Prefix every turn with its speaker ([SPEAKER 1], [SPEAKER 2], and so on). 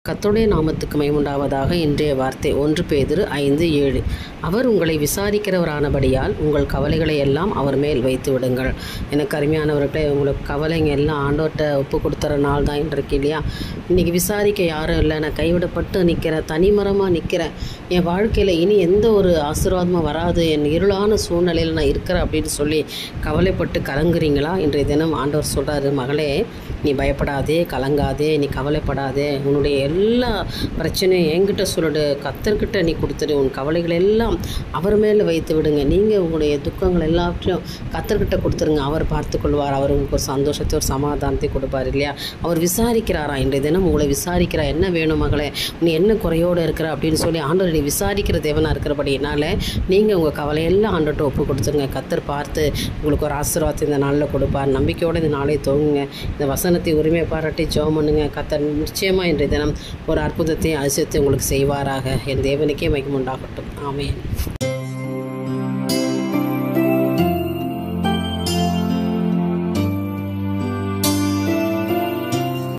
[SPEAKER 1] கர்த்தருடைய நாமத்துக்கு மகிமையுண்டாவதாக. இன்றைய வார்த்தை 1 பேதுரு 5:7. அவர் உங்களை விசாரிக்கிறவரானபடியால் உங்கள் கவலைகளை எல்லாம் அவர் மேல் வைத்து விடுங்கள். எனக்கு அருமையானவர்களே, உங்களுக்கு கவலைங்க எல்லாம் ஆண்டவர்கிட்ட ஒப்பு கொடுத்துற நாள் தான் இன்றைக்கு இல்லையா? இன்றைக்கி விசாரிக்க யாரும் இல்லை, நான் கைவிடப்பட்டு நிற்கிறேன், தனிமரமாக நிற்கிறேன், என் வாழ்க்கையில் இனி எந்த ஒரு ஆசீர்வாதமும் வராது, என் இருளான சூழ்நிலையில் நான் இருக்கிறேன் அப்படின்னு சொல்லி கவலைப்பட்டு கலங்குறீங்களா? இன்றைய தினம் ஆண்டவர் சொல்கிறாரு, மகளே, நீ பயப்படாதே, கலங்காதே, நீ கவலைப்படாதே, உன்னுடைய எல்லா பிரச்சனையும் என்கிட்ட சொல்லிடு, கர்த்தர்கிட்ட நீ கொடுத்துடு, உன் கவலைகள் எல்லாம் அவர் மேலே வைத்து விடுங்க. நீங்கள் உங்களுடைய துக்கங்கள் எல்லாத்தையும் கர்த்தர்கிட்ட கொடுத்துருங்க, அவர் பார்த்துக்கொள்வார். அவர் உங்களுக்கு ஒரு சந்தோஷத்தை, ஒரு சமாதானத்தை கொடுப்பார் இல்லையா? அவர் விசாரிக்கிறாரா? இன்றைய தினம் உங்களை விசாரிக்கிறா, என்ன வேணும் மகளே, நீ என்ன குறையோடு இருக்கிற அப்படின்னு சொல்லி ஆண்டவர் நீ விசாரிக்கிற தேவனாக இருக்கிறபடினால நீங்கள் உங்கள் கவலையெல்லாம் ஆண்டவர்கிட்ட ஒப்பு கொடுத்துருங்க. கர்த்தர் பார்த்து உங்களுக்கு ஒரு ஆசீர்வாதத்தை இந்த நாளில் கொடுப்பார். நம்பிக்கையோடு இந்த நாளை துவங்குங்க. இந்த வசனத்தை உரிமை பாராட்டி ஜெபம் பண்ணுங்க. கர்த்தர் நிச்சயமாக இன்றைய தினம் ஒரு அற்புதத்தையும் அதிசயத்தையும் உங்களுக்கு செய்வாராக. என் தேவனுக்கே மகிமை உண்டாகட்டும். ஆமென்.